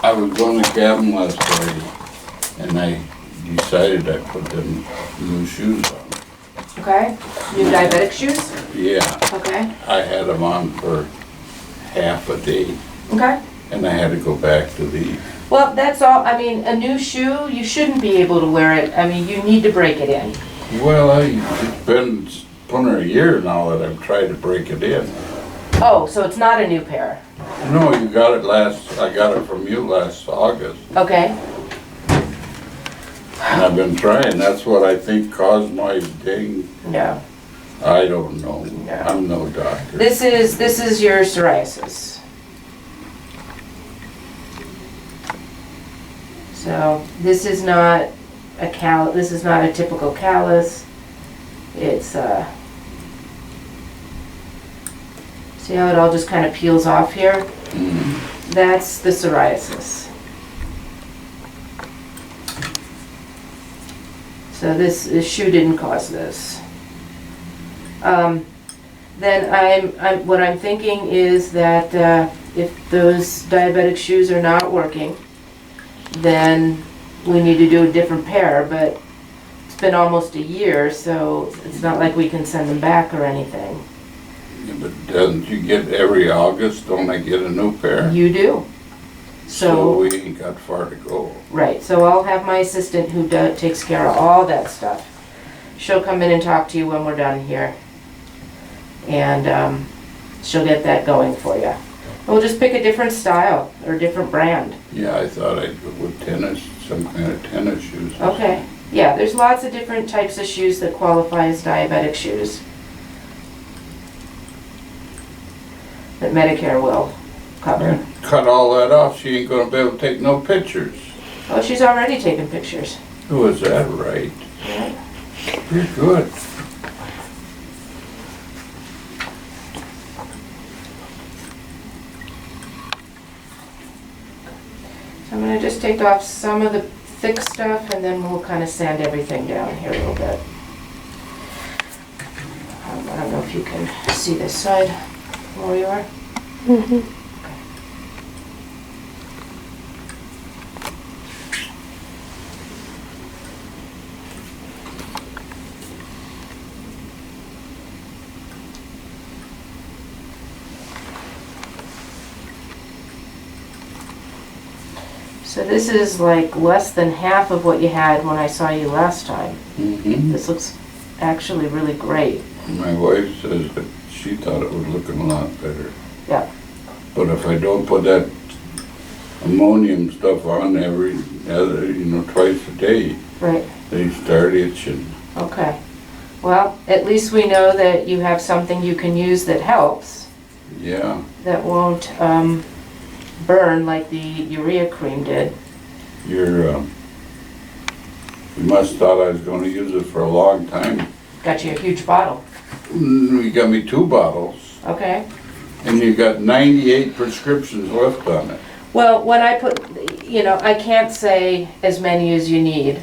I was going to cabin last Friday, and I decided I put them new shoes on. Okay, new diabetic shoes? Yeah, Okay, I had them on for half a day, okay. and I had to go back to the, Well, that's all, I mean, a new shoe, you shouldn't be able to wear it, I mean, you need to break it in. well, it's been under a year now that I've tried to break it in. Oh, so it's not a new pair? No, you got it I got it from you last August, Okay, and I've been trying, that's what I think caused my ding, no. I don't know, No. I'm no doctor. This is your psoriasis. So, this is not this is not a typical callus. It's, see how it all just kind of peels off here? Mhm. That's the psoriasis. So this shoe didn't cause this. Then what I'm thinking is that if those diabetic shoes are not working, then we need to do a different pair, but it's been almost a year, so it's not like we can send them back or anything. Yeah, but doesn't you get every August, don't I get a new pair? You do. So we ain't got far to go. Right, so I'll have my assistant who takes care of all that stuff. She'll come in and talk to you when we're done here. And she'll get that going for you. We'll just pick a different style or different brand. Yeah, I thought I'd go with tennis, some kind of tennis shoes. Okay, yeah, there's lots of different types of shoes that qualify as diabetic shoes that Medicare will cover. Cut all that off, she ain't gonna be able to take no pictures. Oh, she's already taken pictures. Oh, is that right? Yeah. You're good. I'm gonna just take off some of the thick stuff and then we'll kind of sand everything down here a little bit. I don't know if you can see this side where you are. Mm-hmm. So this is like less than half of what you had when I saw you last time. Mm-hmm. This looks actually really great. My wife says that she thought it was looking a lot better. Yeah. But if I don't put that ammonium stuff on every other, twice a day, Right, they start itching. okay. Well, at least we know that you have something you can use that helps, Yeah. that won't burn like the urea cream did. You must thought I was gonna use it for a long time. Got you a huge bottle, You got me 2 bottles, okay? and you got 98 prescriptions left on it. Well, when I put, I can't say as many as you need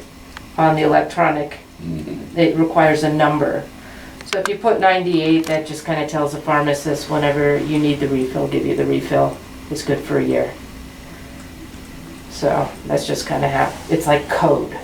on the electronic. Mhm. It requires a number. So if you put 98, that just kind of tells the pharmacist whenever you need the refill, give you the refill. It's good for a year. So that's just kind of how, it's like code.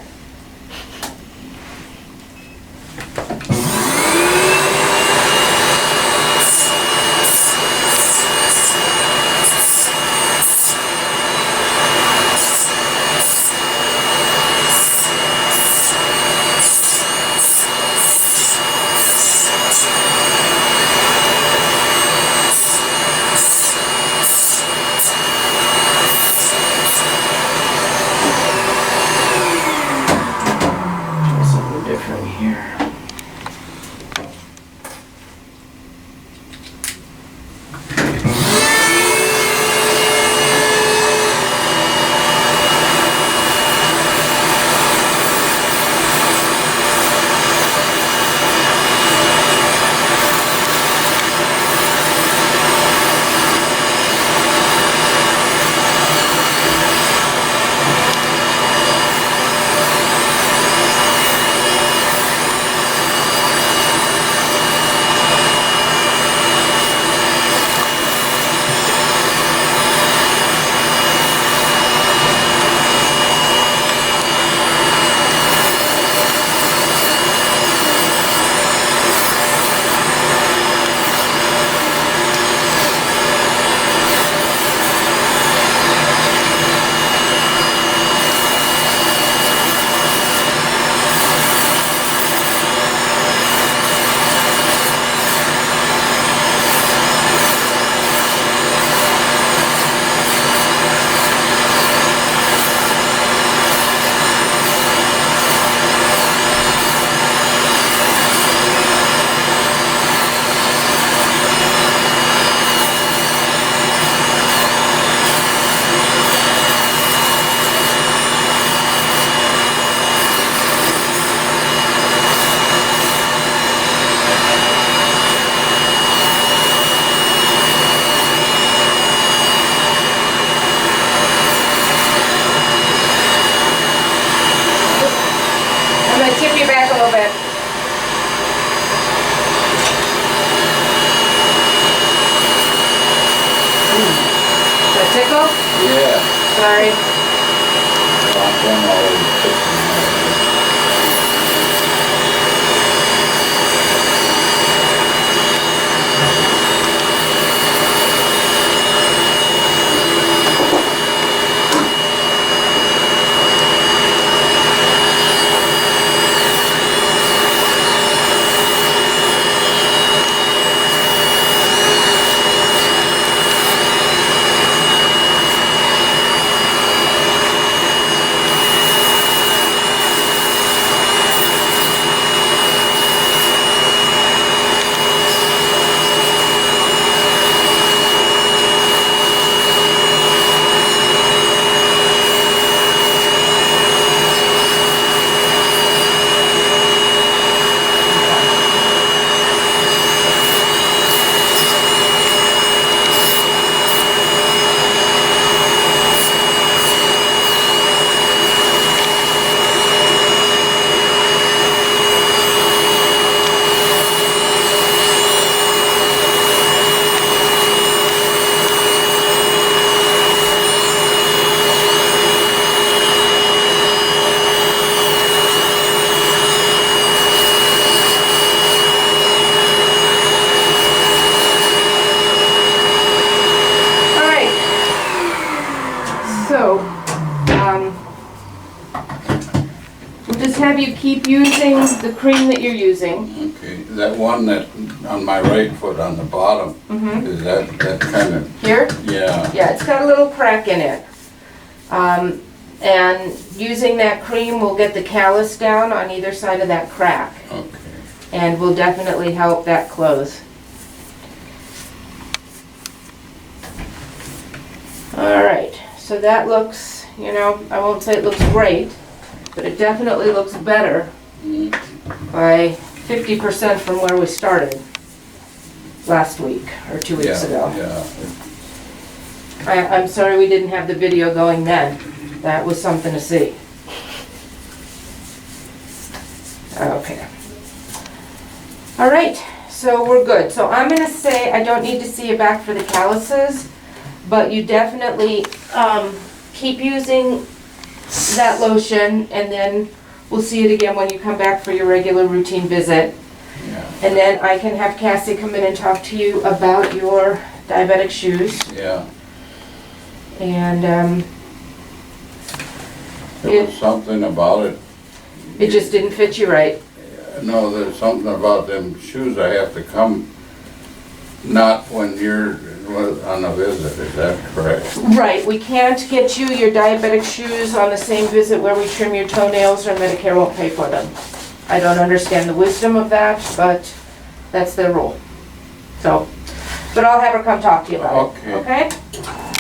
Something different here. keep using the cream that you're using. Okay, that one that on my right foot on the bottom, is that kind of, Here? yeah, Yeah, it's got a little crack in it. And using that cream will get the callus down on either side of that crack. okay. And will definitely help that close. All right, so that looks, you know, I won't say it looks great, but it definitely looks better by 50% from where we started last week or 2 weeks ago. Yeah, I'm sorry we didn't have the video going then. That was something to see. Okay. All right, so we're good. So I'm gonna say I don't need to see you back for the calluses, but you definitely keep using that lotion, and then we'll see it again when you come back for your regular routine visit. yeah, And then I can have Cassie come in and talk to you about your diabetic shoes. yeah. And There was something about it. it just didn't fit you right. No, there's something about them shoes I have to come, not when you're on a visit, is that correct? Right, we can't get you your diabetic shoes on the same visit where we trim your toenails, or Medicare won't pay for them. I don't understand the wisdom of that, but that's their rule. So, but I'll have her come talk to you about it, Okay. okay?